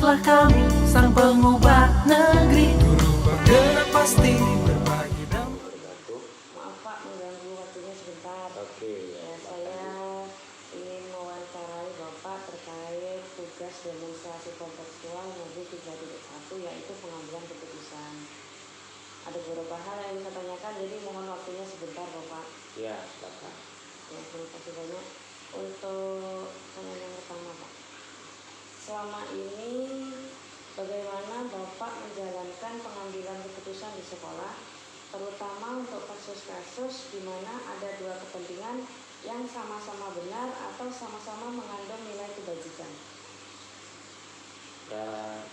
Ikutlah kami, sang pengubah negeri. Guru bergerak pasti berbagi dan Maaf Pak, mengganggu waktunya sebentar. Ya, saya ingin mewawancarai Bapak terkait tugas demonstrasi kontekstual modul 3.1, yaitu pengambilan keputusan. Ada beberapa hal yang saya tanyakan, jadi mohon waktunya sebentar Bapak. Ya, silakan. Ya, terima kasih banyak. Untuk pertanyaan yang pertama Pak, selama ini bagaimana Bapak menjalankan pengambilan keputusan di sekolah, terutama untuk kasus-kasus di mana ada dua kepentingan yang sama-sama benar atau sama-sama mengandung nilai kebajikan?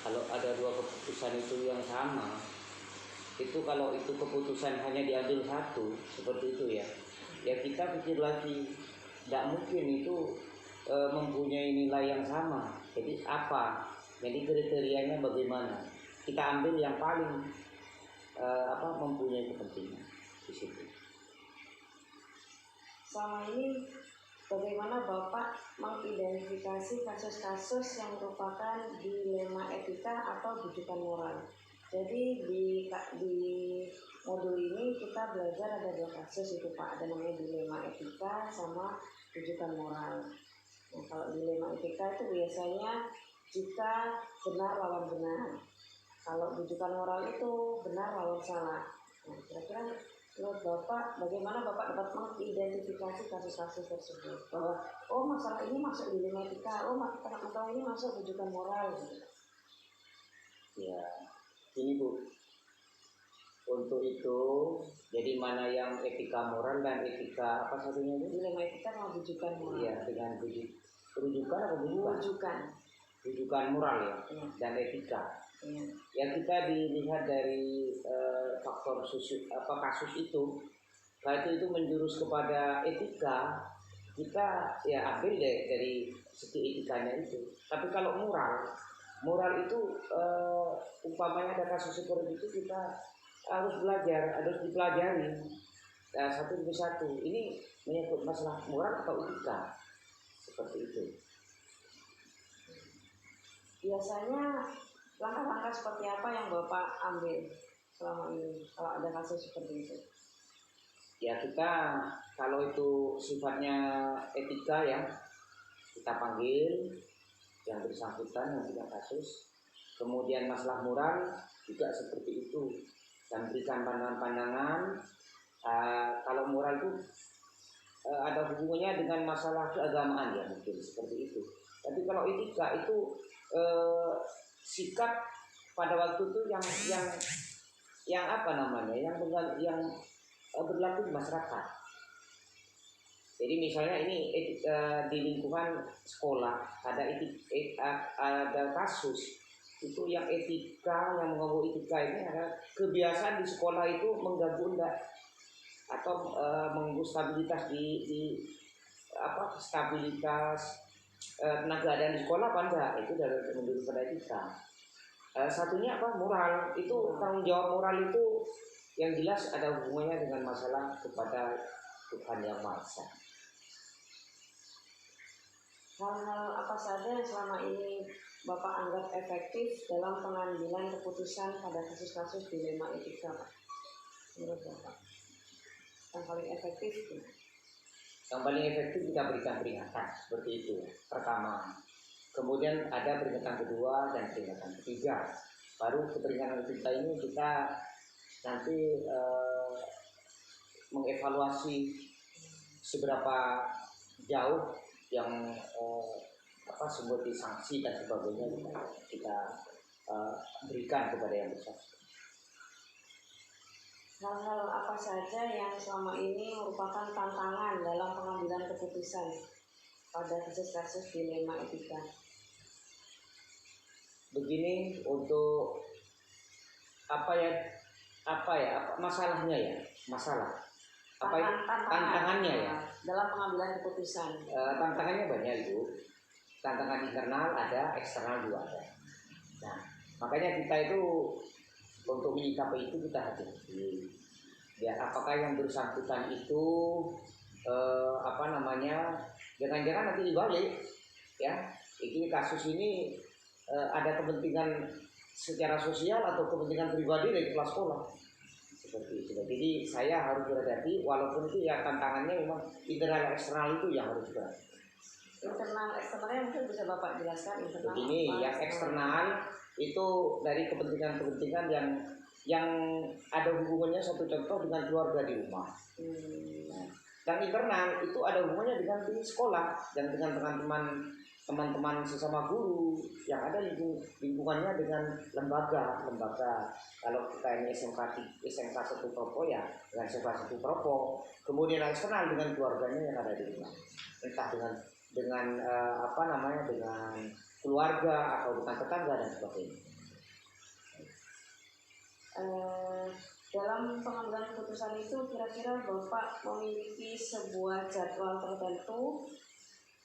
Kalau ada dua keputusan itu yang sama, itu kalau itu keputusan hanya diambil satu seperti itu ya kita pikir lagi, tidak mungkin itu mempunyai nilai yang sama. Jadi apa? Jadi kriterianya bagaimana? Kita ambil yang paling mempunyai kepentingan di situ. Selama ini bagaimana Bapak mengidentifikasi kasus-kasus yang merupakan dilema etika atau rujukan moral? Jadi di modul ini kita belajar ada dua kasus itu Pak, ada namanya dilema etika sama rujukan moral. Nah, kalau dilema etika itu biasanya jika benar lawan benar, kalau rujukan moral itu benar lawan salah. Nah, kira-kira menurut Bapak, bagaimana Bapak dapat mengidentifikasi kasus-kasus tersebut? Bahwa, masalah ini masuk dilema etika, masalah ini masuk rujukan moral. Ya, ini Bu. Untuk itu, jadi mana yang etika moral dan etika apa satunya itu? Dilema etika sama rujukan moral. Iya, dengan rujukan atau rujukan? Rujukan moral ya. Dan etika. Ya kita dilihat dari faktor kasus itu, kalau itu menjurus kepada etika, kita ya ambil dari segi etikanya itu. Tapi kalau moral itu umpamanya ada kasus seperti itu, kita harus belajar, harus dipelajari satu demi satu. Ini menyangkut masalah moral atau etika seperti itu. Biasanya langkah-langkah seperti apa yang Bapak ambil selama ini kalau ada kasus seperti itu? Ya kita kalau itu sifatnya etika ya, kita panggil yang bersangkutan yang punya kasus. Kemudian masalah moral juga seperti itu, dan berikan pandangan-pandangan. Kalau moral itu ada hubungannya dengan masalah keagamaan ya, mungkin seperti itu. Tapi kalau etika itu sikap pada waktu itu yang apa namanya, yang berlaku di masyarakat. Jadi misalnya ini di lingkungan sekolah ada ada kasus itu yang etika, yang mengganggu etika ini ada kebiasaan di sekolah itu mengganggu enggak atau mengganggu stabilitas di stabilitas tenaga keadaan di sekolah apa enggak, itu dari menurut pada etika. Satunya apa, moral, itu tanggung jawab moral itu yang jelas ada hubungannya dengan masalah kepada Tuhan Yang Maha Esa. Hal-hal apa saja yang selama ini Bapak anggap efektif dalam pengambilan keputusan pada kasus-kasus dilema etika, Pak? Menurut Bapak, yang paling efektif itu? Yang paling efektif kita berikan peringatan seperti itu, pertama. Kemudian ada peringatan kedua dan peringatan ketiga. Baru ke peringatan ketiga ini kita nanti mengevaluasi seberapa jauh yang seperti sanksi dan sebagainya kita berikan kepada yang bersangkutan. Hal-hal apa saja yang selama ini merupakan tantangan dalam pengambilan keputusan pada kasus-kasus dilema etika? Begini, untuk masalahnya ya, tantangannya ya dalam pengambilan keputusan. Tantangannya banyak itu. Tantangan internal ada, eksternal juga ada. Nah, makanya kita itu untuk menyikapi itu kita hati-hati. Ya, apakah yang bersangkutan itu jangan-jangan nanti dibalik ya. Ini kasus ini ada kepentingan secara sosial atau kepentingan pribadi dari kepala sekolah seperti itu. Jadi saya harus berhati-hati, walaupun itu ya tantangannya memang internal eksternal itu yang harus berhati. Internal eksternalnya mungkin bisa Bapak jelaskan internal. Begini, yang eksternal itu dari kepentingan-kepentingan yang ada hubungannya, satu contoh dengan keluarga di rumah. Nah, yang internal itu ada hubungannya dengan di sekolah dan dengan teman-teman sesama guru yang ada lingkungannya dengan lembaga. Kalau kita ini SMK 1 Propo ya dengan SMK 1 Propo. Kemudian eksternal dengan keluarganya yang ada di rumah, entah dengan dengan keluarga atau dengan tetangga dan sebagainya. Dalam pengambilan keputusan itu kira-kira Bapak memiliki sebuah jadwal tertentu,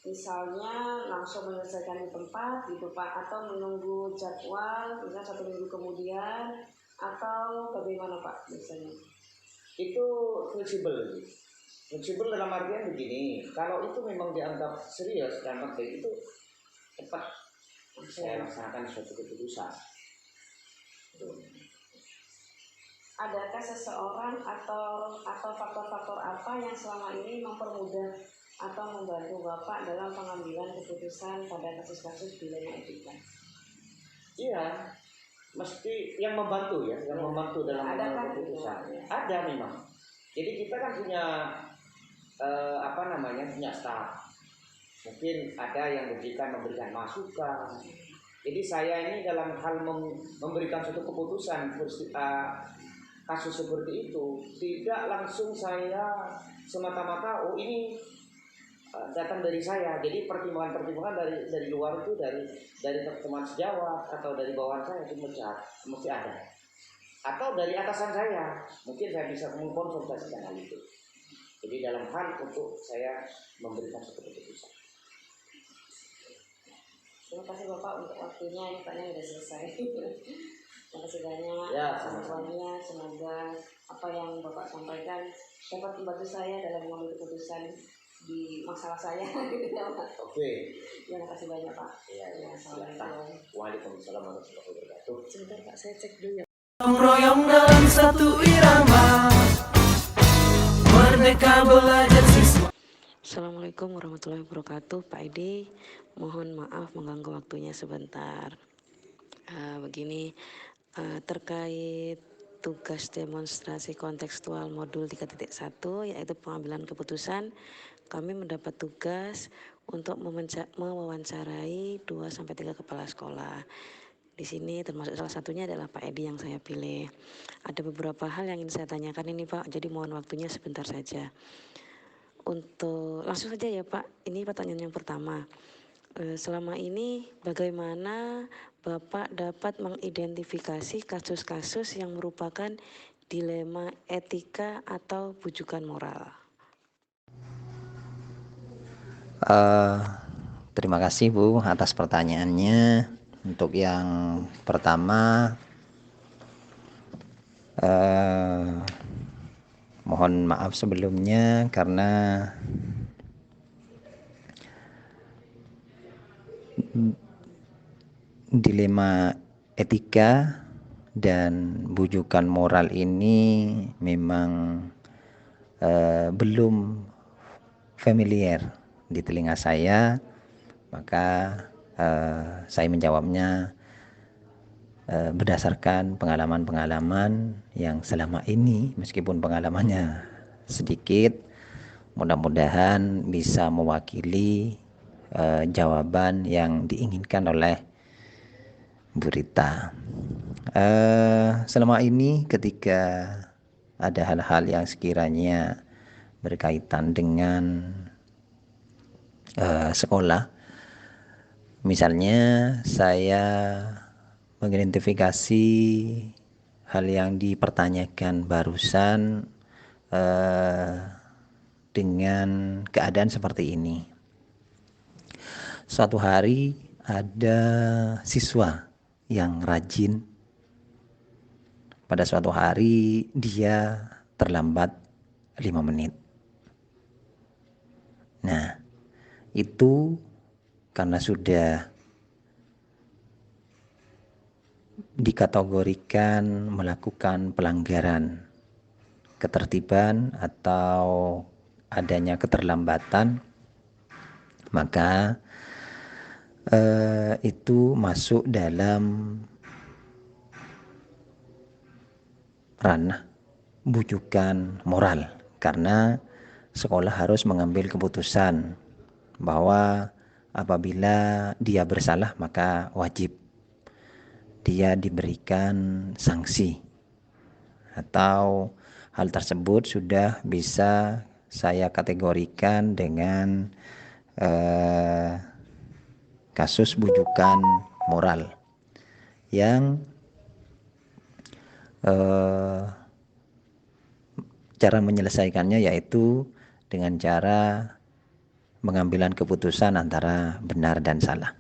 misalnya langsung menyelesaikan di tempat gitu Pak, atau menunggu jadwal misalnya 1 minggu kemudian, atau bagaimana Pak biasanya? Itu fleksibel dalam artian begini, kalau itu memang dianggap serius dan penting itu cepat saya laksanakan suatu keputusan. Adakah seseorang atau faktor-faktor apa yang selama ini mempermudah atau membantu Bapak dalam pengambilan keputusan pada kasus-kasus dilema etika? Iya, mesti yang membantu ya, yang membantu dalam mengambil keputusan. Ada memang. Jadi kita kan punya punya staff. Mungkin ada yang memberikan masukan. Jadi saya ini dalam hal memberikan suatu keputusan kasus seperti itu tidak langsung saya semata-mata ini datang dari saya. Jadi pertimbangan dari luar itu dari teman sejawat atau dari bawahan saya itu mesti ada. Atau dari atasan saya, mungkin saya bisa mengkonsultasikan hal itu. Jadi dalam hal untuk saya memberikan suatu keputusan. Terima kasih Bapak untuk waktunya, ini Paknya sudah selesai. Terima kasih banyak semuanya. Semoga apa yang Bapak sampaikan dapat membantu saya dalam mengambil keputusan di masalah saya. Oke. Terima kasih banyak Pak. Ya, Assalamualaikum. Waalaikumsalam warahmatullahi wabarakatuh. Sebentar Pak, saya cek dulu ya. Royong dalam satu irama, merdeka belajar siswa. Assalamualaikum warahmatullahi wabarakatuh. Pak Edi, mohon maaf mengganggu waktunya sebentar. Begini, terkait tugas demonstrasi kontekstual modul 3.1 yaitu pengambilan keputusan, kami mendapat tugas untuk mewawancarai 2-3 kepala sekolah. Di sini termasuk salah satunya adalah Pak Edi yang saya pilih. Ada beberapa hal yang ingin saya tanyakan ini Pak, jadi mohon waktunya sebentar saja. Untuk langsung saja ya Pak, ini pertanyaan yang pertama. Selama ini bagaimana Bapak dapat mengidentifikasi kasus-kasus yang merupakan dilema etika atau bujukan moral? Terima kasih Bu atas pertanyaannya. Untuk yang pertama, mohon maaf sebelumnya karena dilema etika dan bujukan moral ini memang belum familiar di telinga saya, maka saya menjawabnya berdasarkan pengalaman-pengalaman yang selama ini, meskipun pengalamannya sedikit, mudah-mudahan bisa mewakili jawaban yang diinginkan oleh Bu Rita. Selama ini ketika ada hal-hal yang sekiranya berkaitan dengan sekolah, misalnya saya mengidentifikasi hal yang dipertanyakan barusan dengan keadaan seperti ini. Suatu hari ada siswa yang rajin. Pada suatu hari dia terlambat 5 menit. Nah, itu karena sudah dikategorikan melakukan pelanggaran ketertiban atau adanya keterlambatan, maka itu masuk dalam ranah bujukan moral, karena sekolah harus mengambil keputusan bahwa apabila dia bersalah maka wajib dia diberikan sanksi, atau hal tersebut sudah bisa saya kategorikan dengan kasus bujukan moral yang cara menyelesaikannya yaitu dengan cara pengambilan keputusan antara benar dan salah.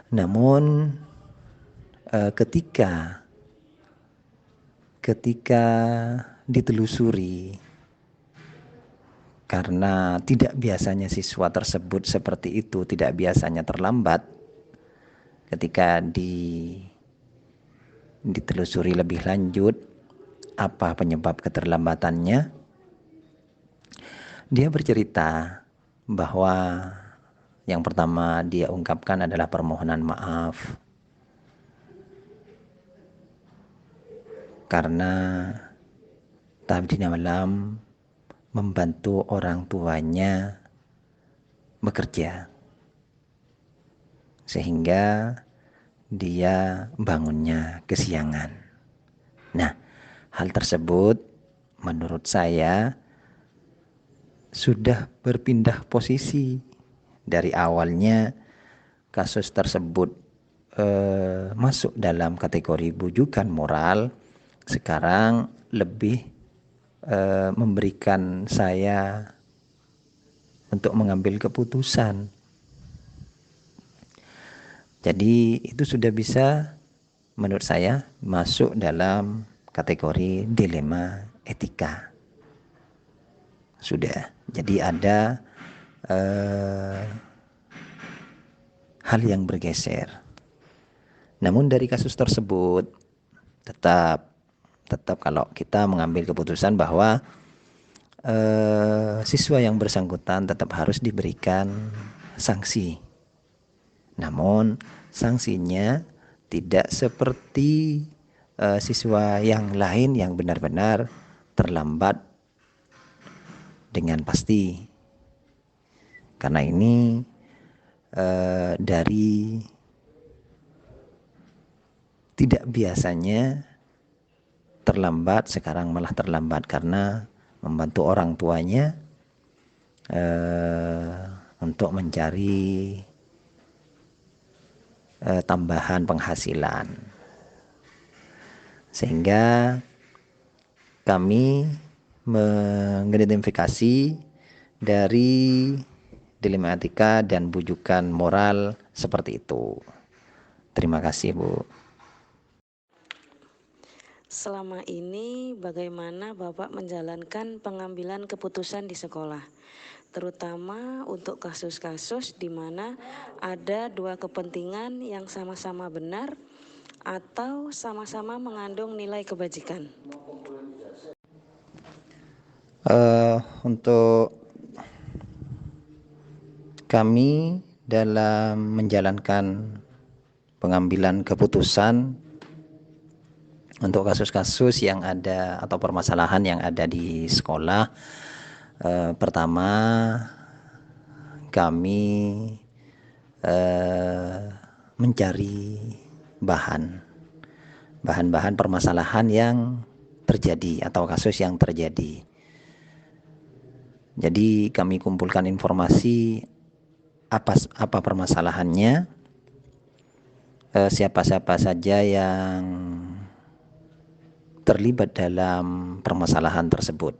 Namun ketika ditelusuri, karena tidak biasanya siswa tersebut seperti itu, tidak biasanya terlambat, ketika ditelusuri lebih lanjut apa penyebab keterlambatannya, dia bercerita bahwa yang pertama dia ungkapkan adalah permohonan maaf karena tadi malam membantu orang tuanya bekerja sehingga dia bangunnya kesiangan. Nah, hal tersebut menurut saya sudah berpindah posisi. Dari awalnya kasus tersebut masuk dalam kategori bujukan moral, sekarang lebih memberikan saya untuk mengambil keputusan. Jadi itu sudah bisa menurut saya masuk dalam kategori dilema etika. Sudah. Jadi ada hal yang bergeser. Namun dari kasus tersebut tetap kalau kita mengambil keputusan bahwa siswa yang bersangkutan tetap harus diberikan sanksi. Namun sanksinya tidak seperti siswa yang lain yang benar-benar terlambat dengan pasti. Karena ini dari tidak biasanya terlambat, sekarang malah terlambat karena membantu orang tuanya untuk mencari tambahan penghasilan. Sehingga kami mengidentifikasi dari dilema etika dan bujukan moral seperti itu. Terima kasih, Bu. Selama ini bagaimana Bapak menjalankan pengambilan keputusan di sekolah, terutama untuk kasus-kasus di mana ada dua kepentingan yang sama-sama benar atau sama-sama mengandung nilai kebajikan? Untuk kami dalam menjalankan pengambilan keputusan untuk kasus-kasus yang ada atau permasalahan yang ada di sekolah, pertama kami mencari bahan-bahan permasalahan yang terjadi atau kasus yang terjadi. Jadi kami kumpulkan informasi apa permasalahannya, siapa-siapa saja yang terlibat dalam permasalahan tersebut.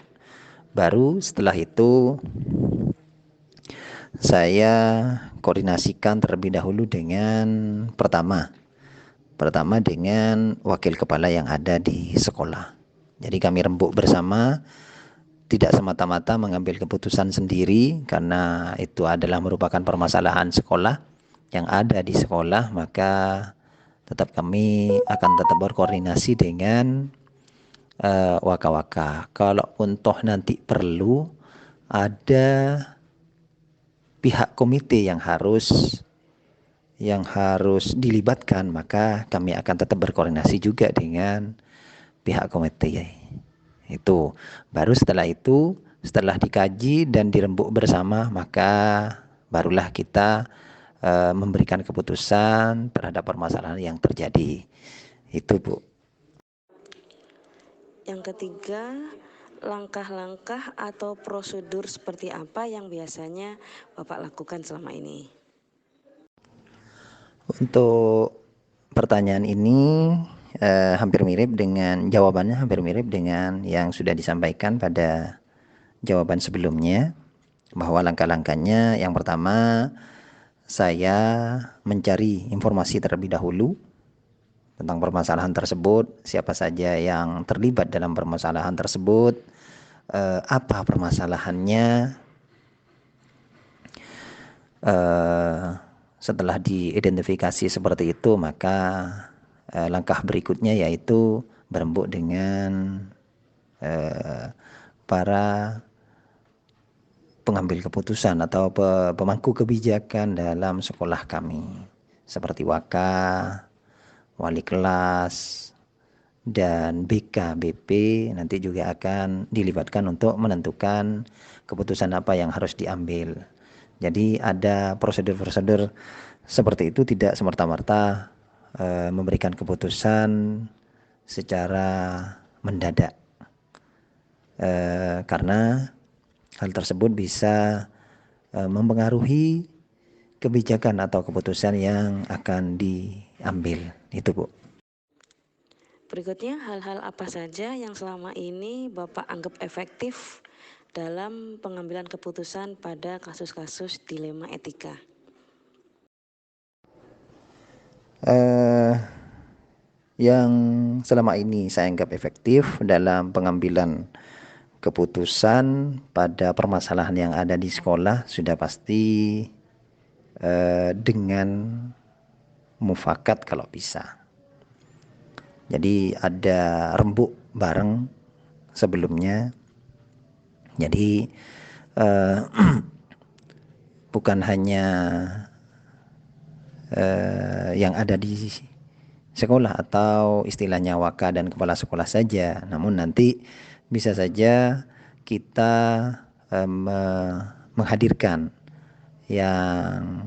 Baru setelah itu saya koordinasikan terlebih dahulu dengan pertama dengan wakil kepala yang ada di sekolah. Jadi kami rembuk bersama, tidak semata-mata mengambil keputusan sendiri karena itu adalah merupakan permasalahan sekolah yang ada di sekolah, maka kami akan tetap berkoordinasi dengan waka-waka. Kalaupun toh nanti perlu ada pihak komite yang harus dilibatkan, maka kami akan tetap berkoordinasi juga dengan pihak komite. Itu baru setelah dikaji dan dirembuk bersama, maka barulah kita memberikan keputusan terhadap permasalahan yang terjadi. Itu, Bu. Yang ketiga, langkah-langkah atau prosedur seperti apa yang biasanya Bapak lakukan selama ini? Untuk pertanyaan ini jawabannya hampir mirip dengan yang sudah disampaikan pada jawaban sebelumnya, bahwa langkah-langkahnya yang pertama, saya mencari informasi terlebih dahulu tentang permasalahan tersebut, siapa saja yang terlibat dalam permasalahan tersebut, apa permasalahannya. Setelah diidentifikasi seperti itu, maka langkah berikutnya yaitu berembuk dengan para pengambil keputusan atau pemangku kebijakan dalam sekolah kami, seperti waka, wali kelas, dan BK, BP nanti juga akan dilibatkan untuk menentukan keputusan apa yang harus diambil. Jadi ada prosedur-prosedur seperti itu, tidak semerta-merta memberikan keputusan secara mendadak, karena hal tersebut bisa mempengaruhi kebijakan atau keputusan yang akan diambil. Itu, Bu. Berikutnya, hal-hal apa saja yang selama ini Bapak anggap efektif dalam pengambilan keputusan pada kasus-kasus dilema etika? Yang selama ini saya anggap efektif dalam pengambilan keputusan pada permasalahan yang ada di sekolah sudah pasti dengan mufakat kalau bisa. Jadi ada rembuk bareng sebelumnya. Jadi bukan hanya yang ada di sekolah atau istilahnya waka dan kepala sekolah saja, namun nanti bisa saja kita menghadirkan yang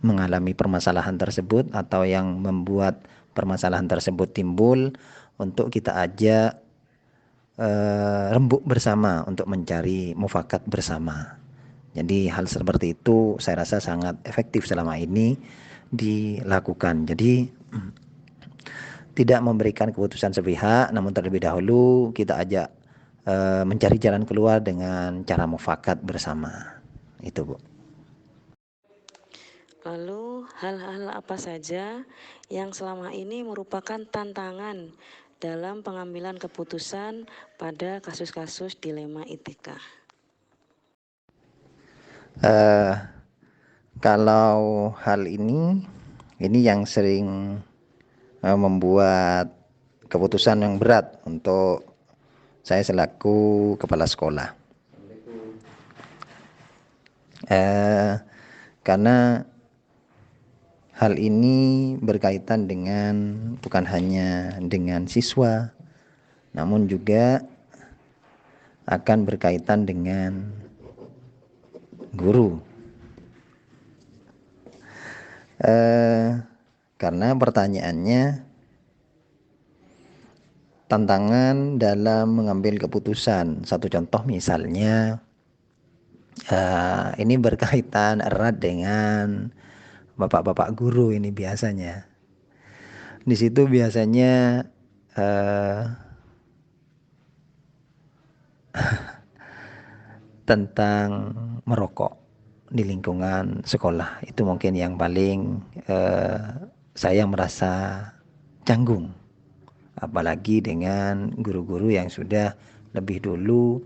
mengalami permasalahan tersebut atau yang membuat permasalahan tersebut timbul, untuk kita ajak rembuk bersama untuk mencari mufakat bersama. Jadi hal seperti itu saya rasa sangat efektif selama ini dilakukan. Jadi tidak memberikan keputusan sepihak, namun terlebih dahulu kita ajak mencari jalan keluar dengan cara mufakat bersama. Itu, Bu. Lalu hal-hal apa saja yang selama ini merupakan tantangan dalam pengambilan keputusan pada kasus-kasus dilema etika? Kalau hal ini yang sering membuat keputusan yang berat untuk saya selaku kepala sekolah, karena hal ini berkaitan dengan bukan hanya dengan siswa, namun juga akan berkaitan dengan guru. Karena pertanyaannya tantangan dalam mengambil keputusan. Satu contoh misalnya, ini berkaitan erat dengan bapak-bapak guru ini biasanya. Di situ biasanya tentang merokok di lingkungan sekolah, itu mungkin yang paling saya merasa canggung, apalagi dengan guru-guru yang sudah lebih dulu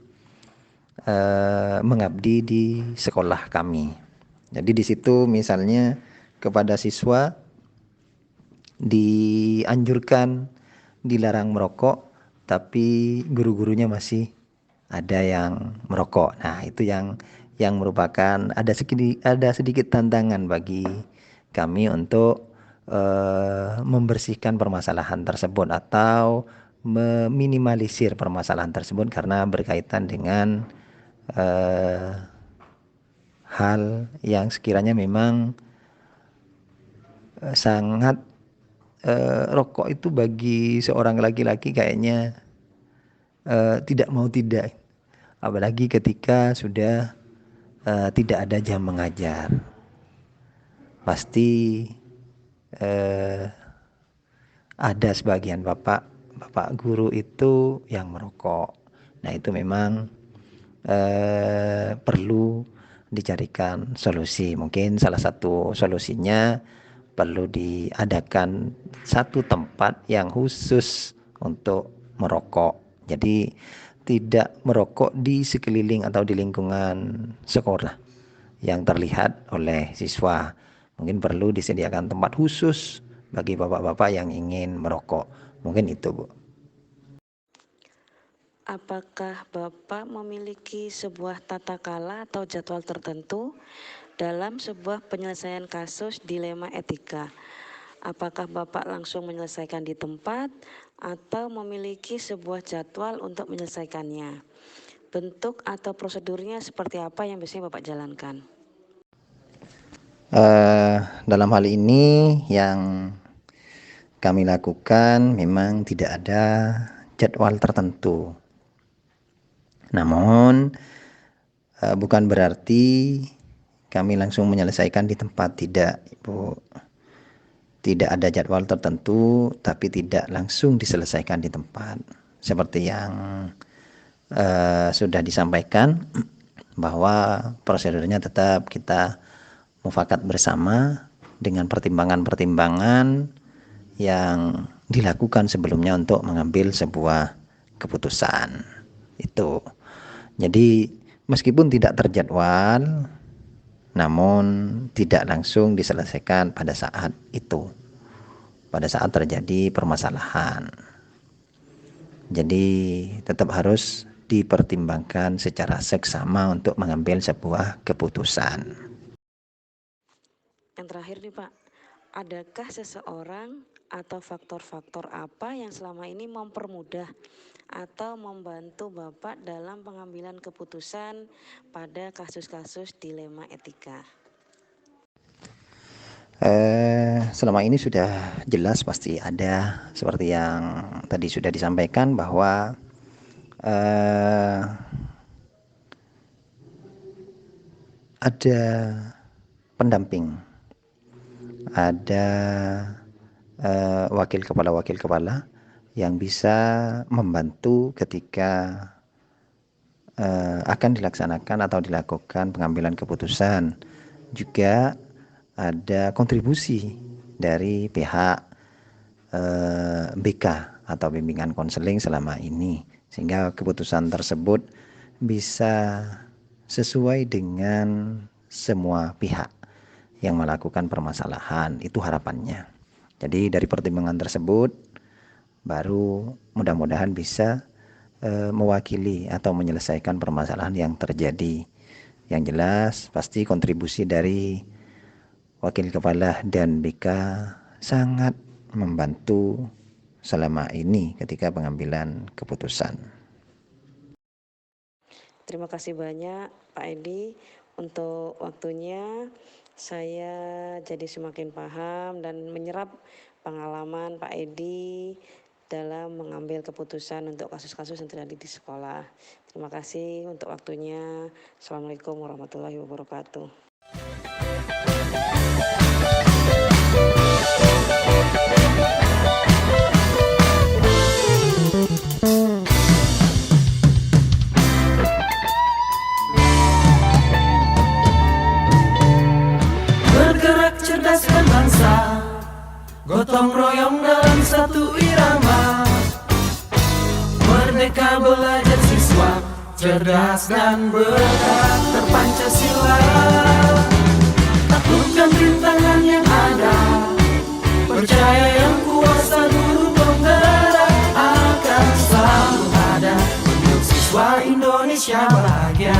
mengabdi di sekolah kami. Jadi di situ misalnya kepada siswa dianjurkan, dilarang merokok, tapi guru-gurunya masih ada yang merokok. Nah, itu yang merupakan ada sedikit tantangan bagi kami untuk membersihkan permasalahan tersebut atau meminimalisir permasalahan tersebut karena berkaitan dengan hal yang sekiranya memang sangat rokok itu bagi seorang laki-laki kayaknya tidak mau tidak, apalagi ketika sudah tidak ada jam mengajar. Pasti ada sebagian bapak guru itu yang merokok. Nah, itu memang perlu dicarikan solusi. Mungkin salah satu solusinya perlu diadakan satu tempat yang khusus untuk merokok. Jadi tidak merokok di sekeliling atau di lingkungan sekolah yang terlihat oleh siswa. Mungkin perlu disediakan tempat khusus bagi bapak-bapak yang ingin merokok. Mungkin itu, Bu. Apakah Bapak memiliki sebuah tata kala atau jadwal tertentu dalam sebuah penyelesaian kasus dilema etika? Apakah Bapak langsung menyelesaikan di tempat atau memiliki sebuah jadwal untuk menyelesaikannya? Bentuk atau prosedurnya seperti apa yang biasanya Bapak jalankan? Dalam hal ini yang kami lakukan memang tidak ada jadwal tertentu. Namun bukan berarti kami langsung menyelesaikan di tempat, tidak, Ibu. Tidak ada jadwal tertentu, tapi tidak langsung diselesaikan di tempat. Seperti yang sudah disampaikan, bahwa prosedurnya tetap kita mufakat bersama dengan pertimbangan-pertimbangan yang dilakukan sebelumnya untuk mengambil sebuah keputusan. Itu. Jadi meskipun tidak terjadwal, namun tidak langsung diselesaikan pada saat itu, pada saat terjadi permasalahan. Jadi tetap harus dipertimbangkan secara seksama untuk mengambil sebuah keputusan. Yang terakhir nih Pak, adakah seseorang atau faktor-faktor apa yang selama ini mempermudah atau membantu Bapak dalam pengambilan keputusan pada kasus-kasus dilema etika? Selama ini sudah jelas pasti ada, seperti yang tadi sudah disampaikan bahwa ada pendamping, ada wakil kepala yang bisa membantu ketika akan dilaksanakan atau dilakukan pengambilan keputusan. Juga ada kontribusi dari pihak BK atau bimbingan konseling selama ini, sehingga keputusan tersebut bisa sesuai dengan semua pihak yang melakukan permasalahan. Itu harapannya. Jadi dari pertimbangan tersebut baru mudah-mudahan bisa mewakili atau menyelesaikan permasalahan yang terjadi. Yang jelas pasti kontribusi dari wakil kepala dan BK sangat membantu selama ini ketika pengambilan keputusan. Terima kasih banyak Pak Edi untuk waktunya. Saya jadi semakin paham dan menyerap pengalaman Pak Edi dalam mengambil keputusan untuk kasus-kasus yang terjadi di sekolah. Terima kasih untuk waktunya. Assalamualaikum warahmatullahi wabarakatuh. Bergerak cerdaskan bangsa, gotong royong dalam satu irama. Merdeka belajar siswa, cerdas dan bergerak terpancasila. Taklukkan rintangan yang ada, percaya yang Indonesia bahagia.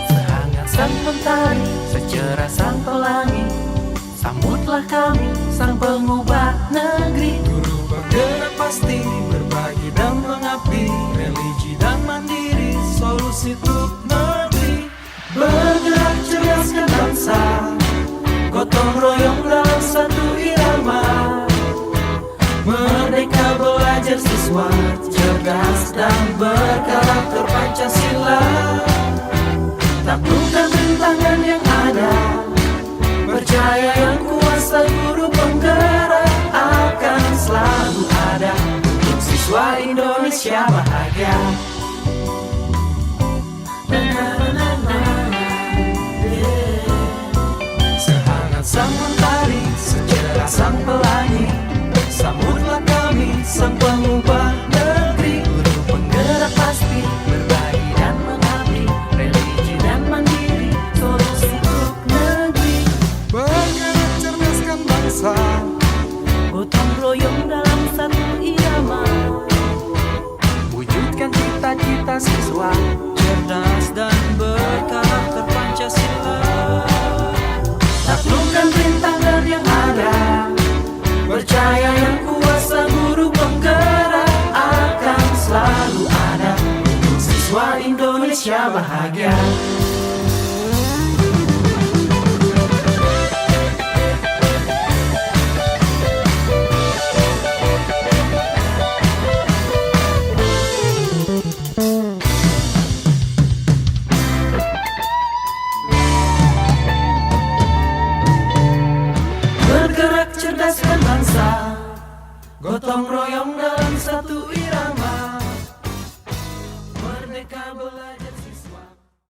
Sehangat sang mentari, secerah sang pelangi, sambutlah kami, sang pengubah negeri. Guru bergerak pasti, berbagi dan mengabdi, religi dan mandiri, solusi untuk negeri. Bergerak cerdaskan bangsa, gotong royong dalam satu irama. Merdeka belajar siswa, cerdas dan berkarakter Pancasila. Taklukkan rintangan yang ada, percaya yang kuasa guru penggerak akan selalu ada untuk siswa Indonesia bahagia. Sehangat sang mentari, secerah sang pelangi, sambutlah kami, sang pengubah negeri. Guru penggerak pasti, berbagi dan mengabdi, religi dan mandiri, solusi untuk negeri. Bergerak cerdaskan bangsa, gotong royong dalam satu irama. Wujudkan cita-cita siswa, cerdas dan berkarakter Pancasila. Taklukkan rintangan yang ada, percaya yang kuasa guru penggerak akan selalu ada untuk siswa Indonesia bahagia. Bergerak cerdaskan bangsa, gotong royong dalam satu irama.